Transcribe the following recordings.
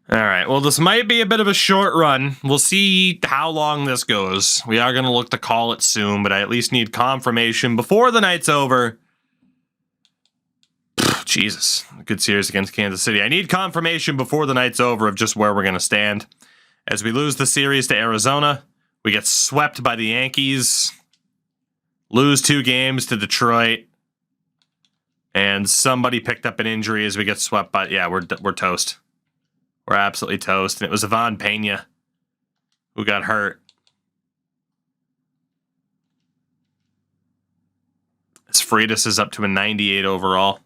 All right. Well, this might be a bit of a short run. We'll see how long this goes. We are going to look to call it soon, but I at least need confirmation before the night's over. Jesus. A good series against Kansas City. I need confirmation before the night's over of just where we're going to stand. As we lose the series to Arizona, we get swept by the Yankees, lose 2 games to Detroit, and somebody picked up an injury as we get swept by... Yeah, we're toast. We're absolutely toast. And it was Ivan Pena who got hurt. As Freitas is up to a 98 overall.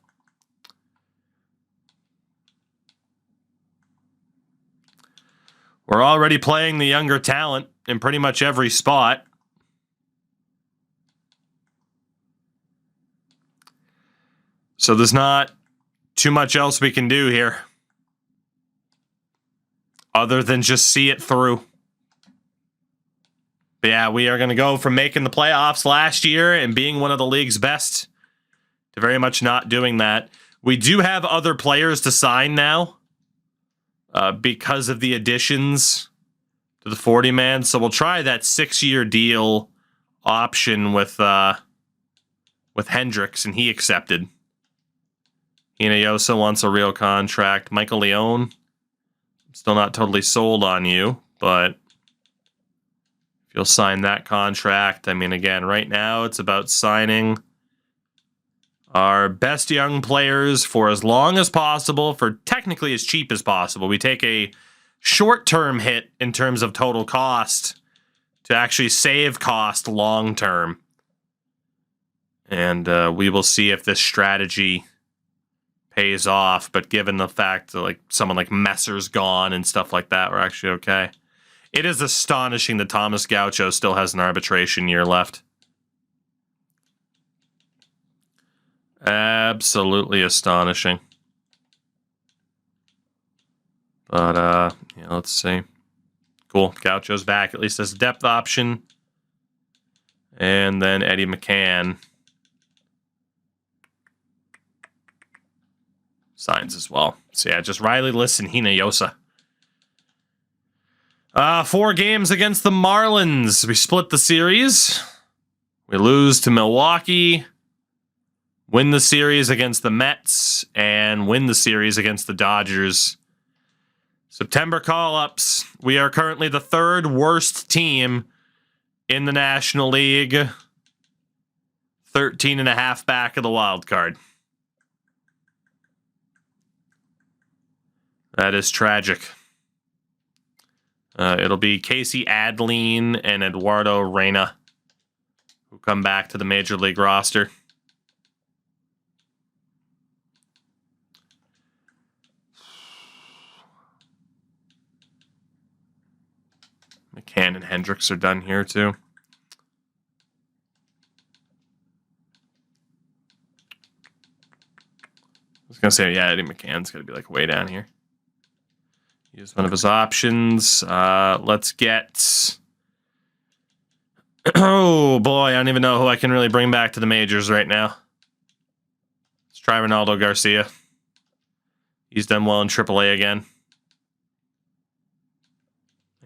We're already playing the younger talent in pretty much every spot. So there's not too much else we can do here, other than just see it through. But yeah, we are going to go from making the playoffs last year and being one of the league's best to very much not doing that. We do have other players to sign now because of the additions to the 40-man. So we'll try that 6-year deal option with Hendricks, and he accepted. Hinojosa wants a real contract. Michael Leone, still not totally sold on you, but if you'll sign that contract, I mean, again, right now it's about signing our best young players for as long as possible, for technically as cheap as possible. We take a short-term hit in terms of total cost to actually save cost long-term. And we will see if this strategy pays off, but given the fact that like someone like Messer's gone and stuff like that, we're actually okay. It is astonishing that Thomas Gaucho still has an arbitration year left. Absolutely astonishing. But yeah, let's see. Cool. Gaucho's back, at least as a depth option. And then Eddie McCann signs as well. So yeah, just Riley List and Hinojosa. 4 games against the Marlins. We split the series. We lose to Milwaukee. Win the series against the Mets. And win the series against the Dodgers. September call-ups. We are currently the 3rd worst team in the National League. 13.5 back of the wild card. That is tragic. It'll be Casey Adeline and Eduardo Reyna who come back to the Major League roster. McCann and Hendricks are done here too. I was going to say, yeah, Eddie McCann's going to be like way down here. Use one of his options. Let's get... Oh, boy. I don't even know who I can really bring back to the majors right now. Let's try Ronaldo Garcia. He's done well in AAA again.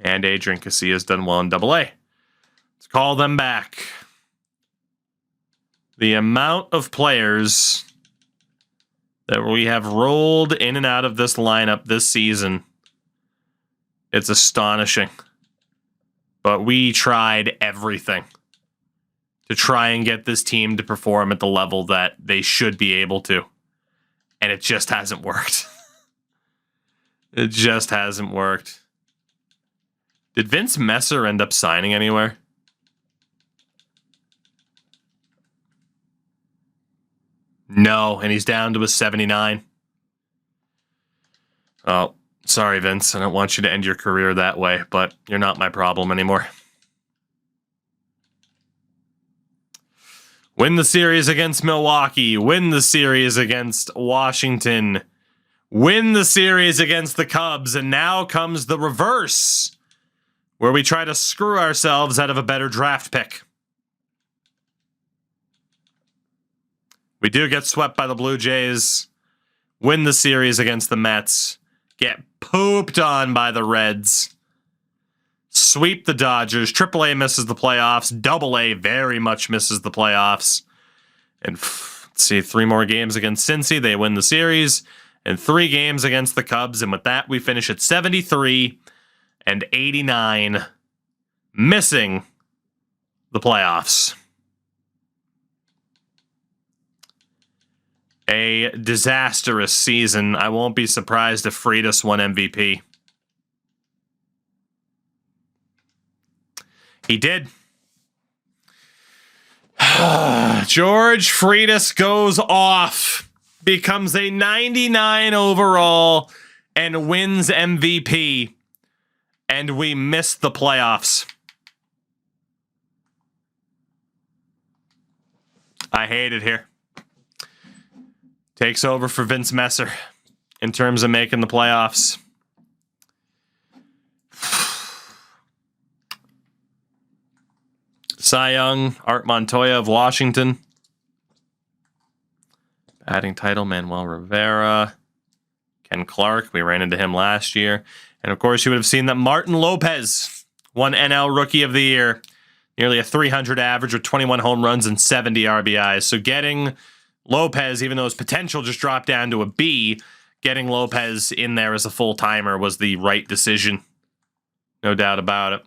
And Adrian Casillas done well in AA. Let's call them back. The amount of players that we have rolled in and out of this lineup this season, it's astonishing. But we tried everything to try and get this team to perform at the level that they should be able to. And it just hasn't worked. It just hasn't worked. Did Vince Messer end up signing anywhere? No, and he's down to a 79. Oh, sorry, Vince. I don't want you to end your career that way, but you're not my problem anymore. Win the series against Milwaukee. Win the series against Washington. Win the series against the Cubs. And now comes the reverse, where we try to screw ourselves out of a better draft pick. We do get swept by the Blue Jays. Win the series against the Mets. get pooped on by the Reds. Sweep the Dodgers. AAA misses the playoffs. AA very much misses the playoffs. And let's see, 3 more games against Cincy. They win the series. And 3 games against the Cubs. And with that, we finish at 73 and 89, missing the playoffs. A disastrous season. I won't be surprised if Freitas won MVP. He did. George Freitas goes off, becomes a 99 overall, and wins MVP. And we missed the playoffs. I hate it here. Takes over for Vince Messer in terms of making the playoffs. Cy Young, Art Montoya of Washington. Batting title, Manuel Rivera. Ken Clark, we ran into him last year. And of course, you would have seen that Martin Lopez won NL Rookie of the Year. Nearly a 300 average with 21 home runs and 70 RBIs. So getting Lopez, even though his potential just dropped down to a B, getting Lopez in there as a full-timer was the right decision. No doubt about it.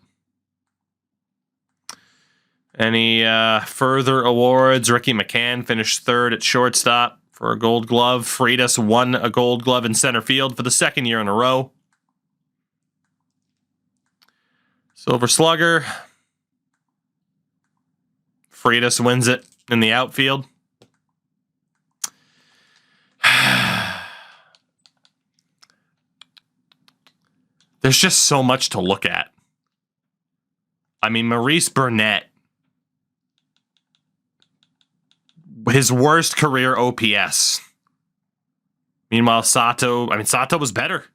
Any further awards? Ricky McCann finished 3rd at shortstop for a Gold Glove. Freitas won a Gold Glove in center field for the 2nd year in a row. Silver Slugger. Freitas wins it in the outfield. There's just so much to look at. I mean, Maurice Burnett, his worst career OPS. Meanwhile, Sato was better.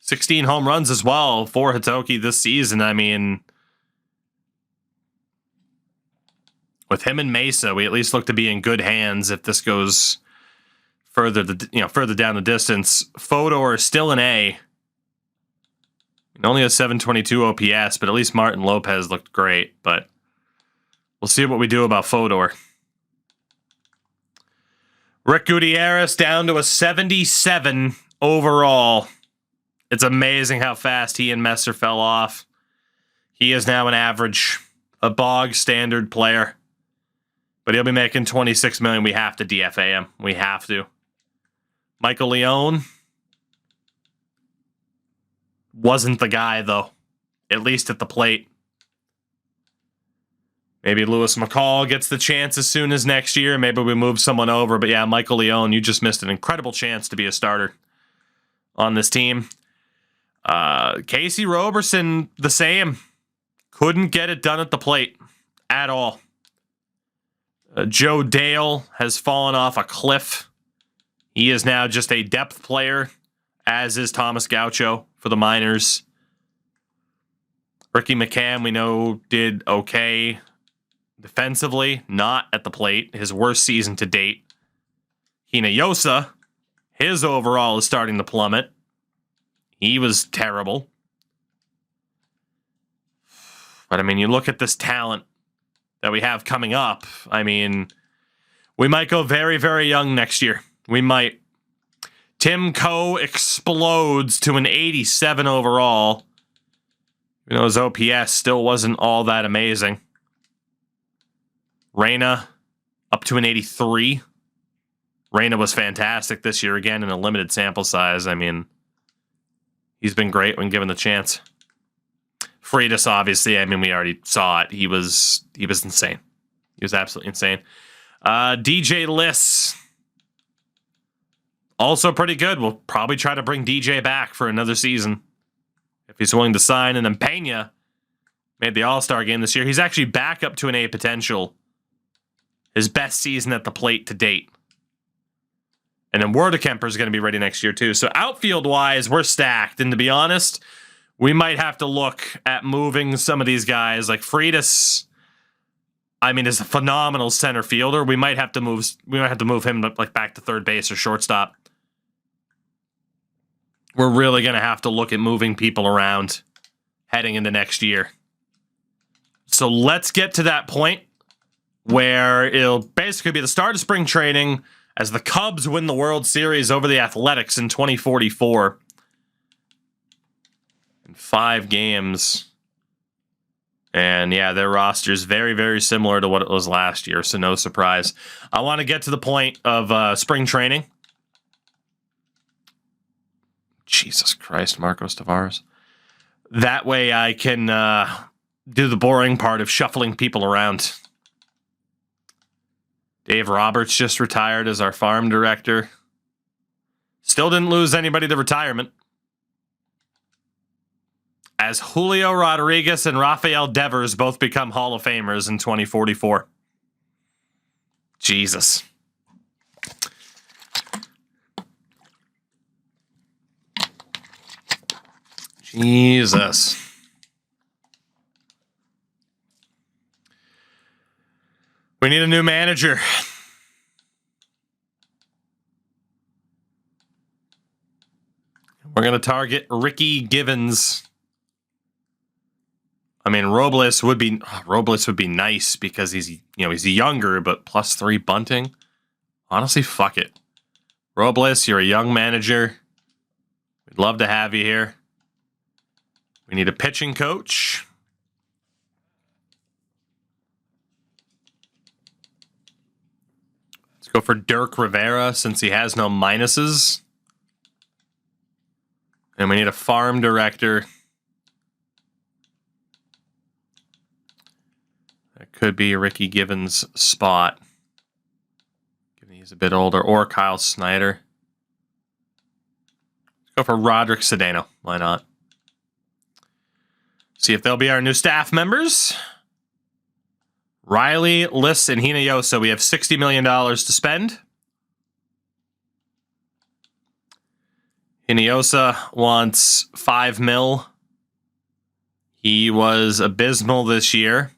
16 home runs as well for Hitoki this season. I mean, with him and Mesa, we at least look to be in good hands if this goes further down the distance. Fodor is still an A. Only a 722 OPS, but at least Martin Lopez looked great. But we'll see what we do about Fodor. Rick Gutierrez down to a 77 overall. It's amazing how fast he and Messer fell off. He is now an average, a bog standard player. But he'll be making $26 million. We have to DFA him. We have to. Michael Leone wasn't the guy, though. At least at the plate. Maybe Lewis McCall gets the chance as soon as next year. Maybe we move someone over. But yeah, Michael Leone, you just missed an incredible chance to be a starter on this team. Casey Roberson, the same. Couldn't get it done at the plate at all. Joe Dale has fallen off a cliff. He is now just a depth player, as is Thomas Gaucho for the Miners. Ricky McCann, we know, did okay defensively, not at the plate. His worst season to date. Hinojosa, his overall is starting to plummet. He was terrible. But, I mean, you look at this talent that we have coming up. I mean, we might go very, very young next year. We might. Tim Coe explodes to an 87 overall. You know, his OPS still wasn't all that amazing. Reyna up to an 83. Reyna was fantastic this year again in a limited sample size. I mean, he's been great when given the chance. Freitas, obviously, I mean, we already saw it. He was insane. He was absolutely insane. DJ Liss, also pretty good. We'll probably try to bring DJ back for another season if he's willing to sign. And then Pena made the All-Star game this year. He's actually back up to an A potential. His best season at the plate to date. And then Werdekemper is going to be ready next year too. So outfield-wise, we're stacked. And to be honest, we might have to look at moving some of these guys. Like Freitas, I mean, is a phenomenal center fielder. We might have to move him like back to third base or shortstop. we're really going to have to look at moving people around heading into next year. So let's get to that point where it'll basically be the start of spring training as the Cubs win the World Series over the Athletics in 2044. In 5 games. And yeah, their roster is very, very similar to what it was last year, so no surprise. I want to get to the point of spring training. Jesus Christ, Marcos Tavares. That way I can do the boring part of shuffling people around. Dave Roberts just retired as our farm director. Still didn't lose anybody to retirement. As Julio Rodriguez and Rafael Devers both become Hall of Famers in 2044. Jesus. Jesus. We need a new manager. We're going to target Ricky Givens. I mean, Robles would be nice because he's younger, but +3 bunting. Honestly, fuck it. Robles, you're a young manager. We'd love to have you here. We need a pitching coach. Let's go for Dirk Rivera since he has no minuses. And we need a farm director. That could be Ricky Givens' spot. Given he's a bit older. Or Kyle Snyder. Let's go for Roderick Cedeno. Why not? See if they'll be our new staff members. Riley, Liss, and Hinojosa. We have $60 million to spend. Hinojosa wants $5 million. He was abysmal this year.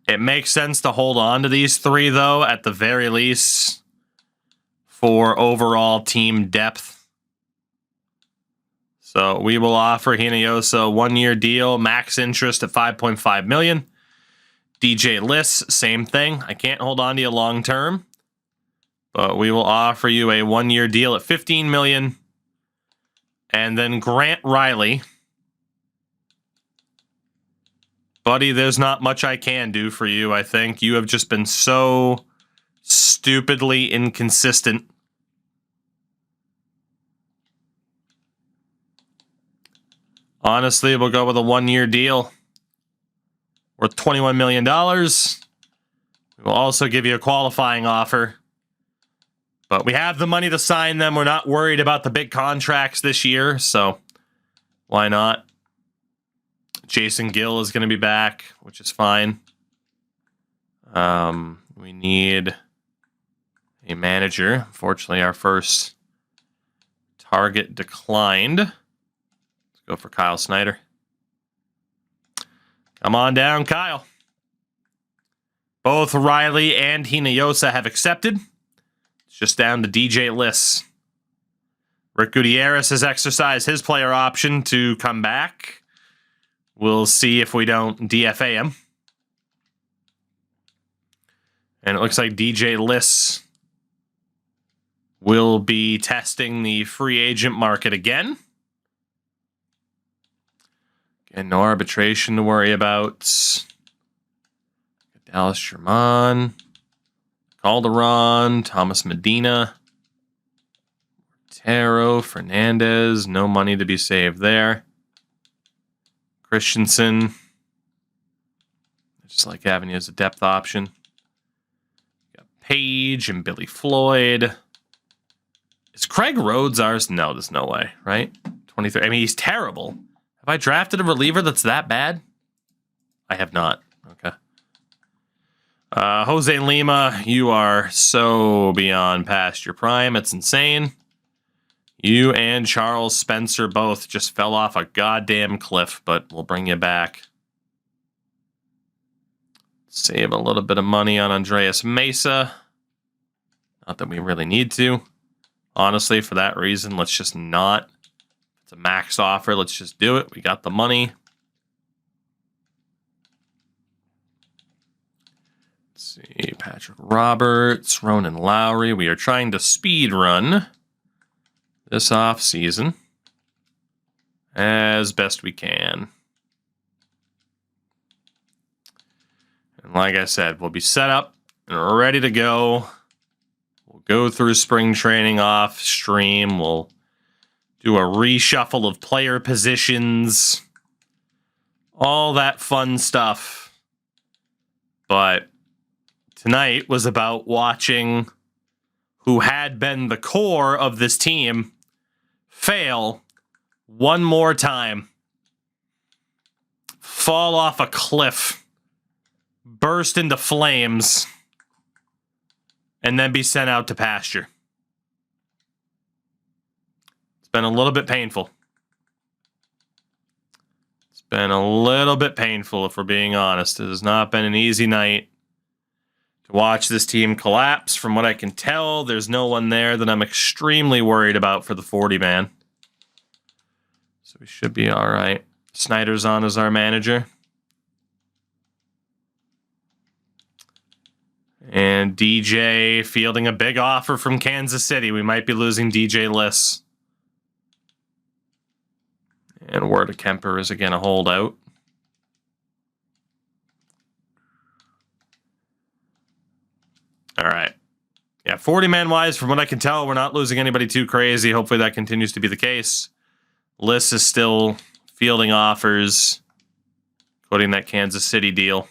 It makes sense to hold on to these 3, though, at the very least, for overall team depth. So we will offer Hinojosa a 1-year deal, max interest at $5.5 million. DJ Liss, same thing. I can't hold on to you long term, but we will offer you a 1-year deal at $15 million. And then Grant Riley. Buddy, there's not much I can do for you, I think. You have just been so stupidly inconsistent. Honestly, we'll go with a 1-year deal worth $21 million. We will also give you a qualifying offer. But we have the money to sign them. We're not worried about the big contracts this year, so why not? Jason Gill is going to be back, which is fine. We need a manager. Unfortunately, our first target declined. Let's go for Kyle Snyder. Come on down, Kyle. Both Riley and Hinojosa have accepted. It's just down to DJ Liss. Rick Gutierrez has exercised his player option to come back. We'll see if we don't DFA him. And it looks like DJ Liss will be testing the free agent market again. And no arbitration to worry about. Dallas Sherman, Calderon, Thomas Medina, Taro, Fernandez. No money to be saved there. Christensen. I just like having you as a depth option. Got Page and Billy Floyd. Is Craig Rhodes ours? No, there's no way, right? 23. I mean, he's terrible. Have I drafted a reliever that's that bad? I have not. Okay. Jose Lima, you are so beyond past your prime. It's insane. You and Charles Spencer both just fell off a goddamn cliff, but we'll bring you back. Save a little bit of money on Andreas Mesa. Not that we really need to. Honestly, for that reason, let's just not. It's a max offer. Let's just do it. We got the money. Let's see. Patrick Roberts, Ronan Lowry. We are trying to speed run this off season as best we can. And like I said, we'll be set up and ready to go. We'll go through spring training off stream. We'll do a reshuffle of player positions. All that fun stuff. But tonight was about watching who had been the core of this team fail one more time. Fall off a cliff. Burst into flames. And then be sent out to pasture. It's been a little bit painful. It's been a little bit painful, if we're being honest. It has not been an easy night to watch this team collapse. From what I can tell, there's no one there that I'm extremely worried about for the 40-man. So we should be all right. Snyder's on as our manager. And DJ fielding a big offer from Kansas City. We might be losing DJ Liss. And Werder Kemper is again a holdout. All right. Yeah, 40-man wise, from what I can tell, we're not losing anybody too crazy. Hopefully that continues to be the case. Liss is still fielding offers, quoting that Kansas City deal.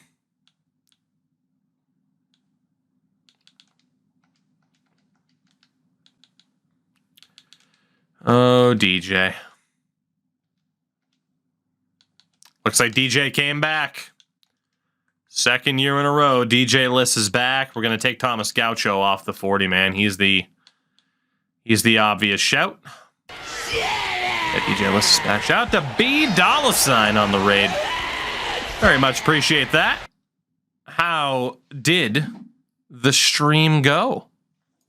Oh, DJ. Looks like DJ came back. Second year in a row, DJ Liss is back. We're going to take Thomas Gaucho off the 40-man. He's the obvious shout. Yeah, DJ Liss is back. Shout out to B $sign on the raid. Very much appreciate that. How did the stream go?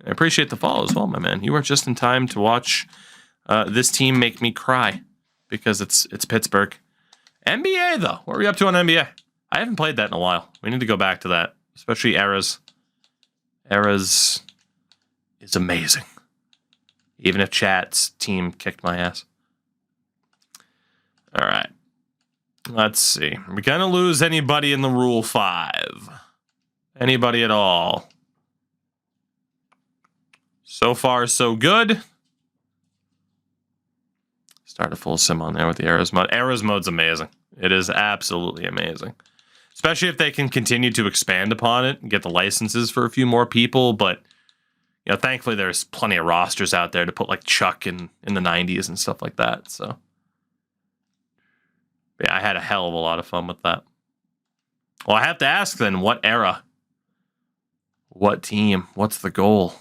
I appreciate the follow as well, my man. You were just in time to watch this team make me cry because it's Pittsburgh. NBA, though. What are we up to on NBA? I haven't played that in a while. We need to go back to that, especially Eras. Eras is amazing. Even if Chat's team kicked my ass. All right. Let's see. Are we going to lose anybody in the Rule 5? Anybody at all? So far, so good. Start a full sim on there with the Eras mode. Eras mode's amazing. It is absolutely amazing. Especially if they can continue to expand upon it and get the licenses for a few more people. But, you know, thankfully there's plenty of rosters out there to put like Chuck in the 90s and stuff like that. So, yeah, I had a hell of a lot of fun with that. Well, I have to ask then, what era? What team? What's the goal?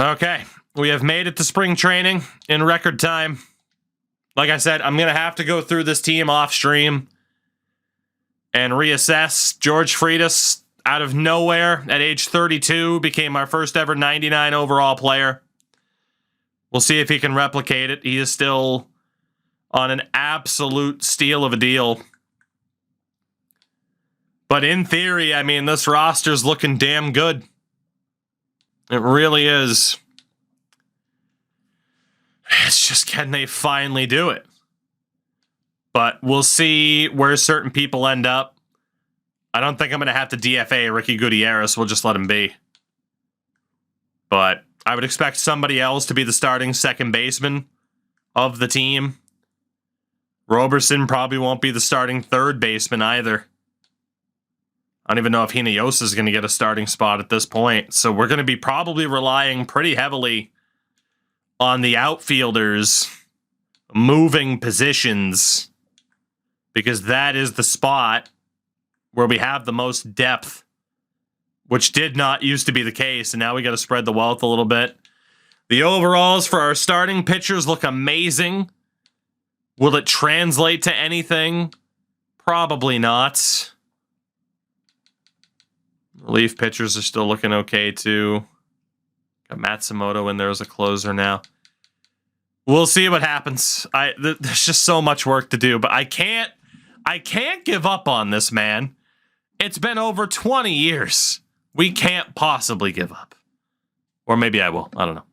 Okay, we have made it to spring training in record time. Like I said, I'm going to have to go through this team off stream and reassess. George Freitas, out of nowhere, at age 32, became our first ever 99 overall player. We'll see if he can replicate it. He is still on an absolute steal of a deal. But in theory, I mean, this roster's looking damn good. It really is. It's just, can they finally do it? But we'll see where certain people end up. I don't think I'm going to have to DFA Ricky Gutierrez. We'll just let him be. But I would expect somebody else to be the starting second baseman of the team. Roberson probably won't be the starting third baseman either. I don't even know if Hinojosa is going to get a starting spot at this point. So we're going to be probably relying pretty heavily on the outfielders moving positions, because that is the spot where we have the most depth, which did not used to be the case, and now we got to spread the wealth a little bit. The overalls for our starting pitchers look amazing. Will it translate to anything? Probably not. Relief pitchers are still looking okay too. Got Matsumoto in there as a closer now. We'll see what happens. There's just so much work to do, but I can't give up on this, man. It's been over 20 years. We can't possibly give up. Or maybe I will. I don't know.